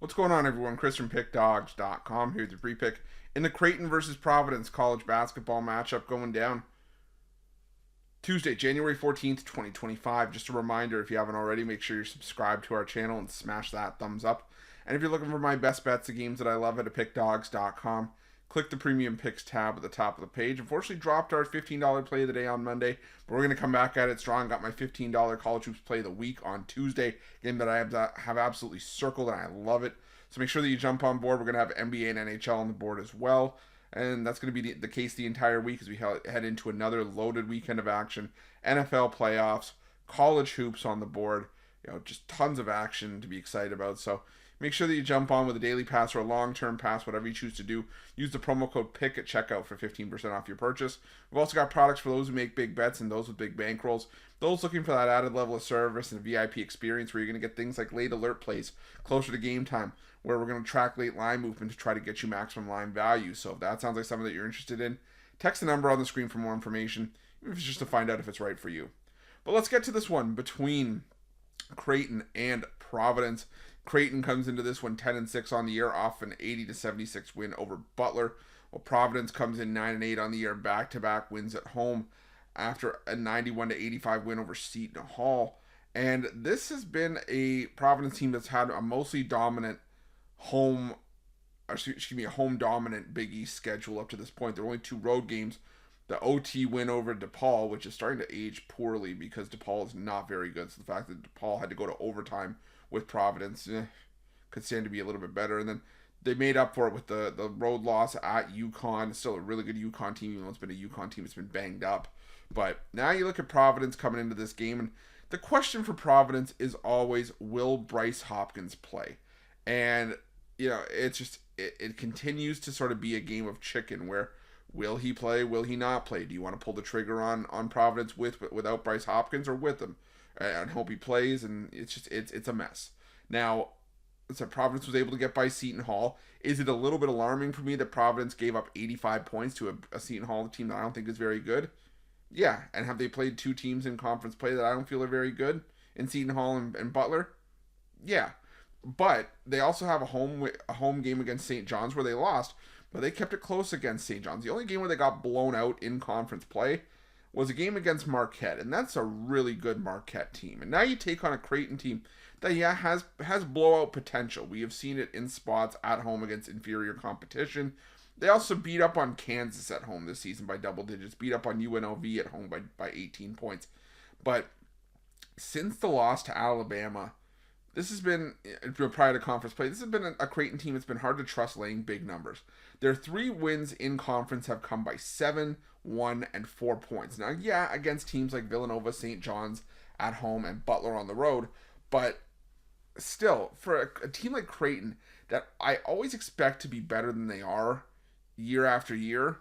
What's going on, everyone? Chris from Pickdawgz.com here with your free pick in the Creighton versus Providence college basketball matchup going down Tuesday, January 14th, 2025. Just a reminder, if you haven't already, make sure you're subscribed to our channel and smash that thumbs up. And if you're looking for my best bets, the games that I love at Pickdawgz.com, click the Premium Picks tab at the top of the page. Unfortunately, dropped our $15 play of the day on Monday, but we're going to come back at it strong. Got my $15 college hoops play of the week on Tuesday, game that I have absolutely circled, and I love it. So make sure that you jump on board. We're going to have NBA and NHL on the board as well, and that's going to be the case the entire week as we head into another loaded weekend of action. NFL playoffs, college hoops on the board, just tons of action to be excited about. So make sure that you jump on with a daily pass or a long-term pass, whatever you choose to do. Use the promo code PICK at checkout for 15% off your purchase. We've also got products for those who make big bets and those with big bankrolls. Those looking for that added level of service and VIP experience where you're going to get things like late alert plays closer to game time, where we're going to track late line movement to try to get you maximum line value. So if that sounds like something that you're interested in, text the number on the screen for more information, even if it's just to find out if it's right for you. But let's get to this one between Creighton and Providence. Creighton comes into this one 10-6 on the year, off an 80-76 win over Butler. While Providence comes in 9-8 on the year, back-to-back wins at home after a 91-85 win over Seton Hall. And this has been a Providence team that's had a mostly dominant home dominant Big East schedule up to this point. There are only 2 road games. The OT win over DePaul, which is starting to age poorly because DePaul is not very good. So the fact that DePaul had to go to overtime with Providence could stand to be a little bit better. And then they made up for it with the road loss at UConn. It's still a really good UConn team, even though it's been a UConn team that's been banged up. But now you look at Providence coming into this game, and the question for Providence is always, will Bryce Hopkins play? And, it continues to sort of be a game of chicken where, will he play? Will he not play? Do you want to pull the trigger on Providence without Bryce Hopkins or with him? And hope he plays, and it's a mess. Now, so Providence was able to get by Seton Hall. Is it a little bit alarming for me that Providence gave up 85 points to a Seton Hall team that I don't think is very good? Yeah, and have they played 2 teams in conference play that I don't feel are very good in Seton Hall and Butler? Yeah, but they also have a home game against St. John's where they lost, but they kept it close against St. John's. The only game where they got blown out in conference play was a game against Marquette, and that's a really good Marquette team. And now you take on a Creighton team that, has blowout potential. We have seen it in spots at home against inferior competition. They also beat up on Kansas at home this season by double digits, beat up on UNLV at home by 18 points. But since the loss to Alabama, this has been, prior to conference play, this has been a Creighton team that's been hard to trust laying big numbers. Their 3 wins in conference have come by 7, 1, and 4 points. Now, against teams like Villanova, St. John's at home, and Butler on the road, but still, for a team like Creighton that I always expect to be better than they are year after year,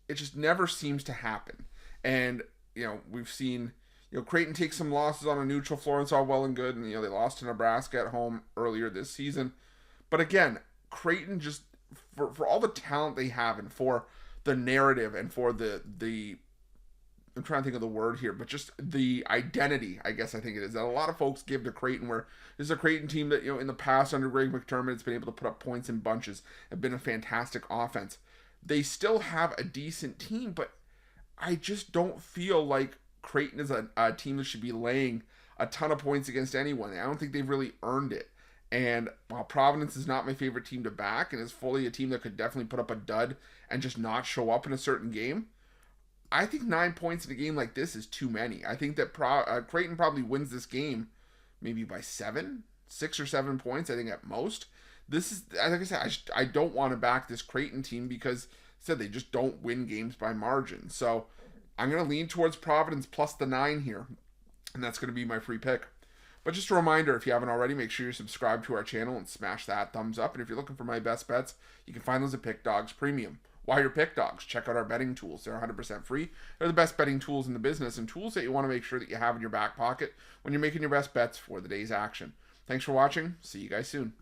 it just never seems to happen. And, we've seen, Creighton take some losses on a neutral floor, and it's all well and good, and, they lost to Nebraska at home earlier this season. But again, Creighton just, for all the talent they have and for the narrative and for the I'm trying to think of the word here, but just the identity, I guess I think it is, that a lot of folks give to Creighton, where this is a Creighton team that, in the past under Greg McDermott, has been able to put up points in bunches, have been a fantastic offense. They still have a decent team, but I just don't feel like Creighton is a team that should be laying a ton of points against anyone. I don't think they've really earned it. And while Providence is not my favorite team to back and is fully a team that could definitely put up a dud and just not show up in a certain game, I think 9 points in a game like this is too many. I think that Creighton probably wins this game maybe by 6 or 7 points, I think at most. This is, like I said, I don't want to back this Creighton team because, they just don't win games by margin. So I'm going to lean towards Providence plus the 9 here, and that's going to be my free pick. But just a reminder, if you haven't already, make sure you're subscribed to our channel and smash that thumbs up. And if you're looking for my best bets, you can find those at Pickdawgz Premium. While you're Pickdawgz, check out our betting tools. They're 100% free. They're the best betting tools in the business, and tools that you want to make sure that you have in your back pocket when you're making your best bets for the day's action. Thanks for watching. See you guys soon.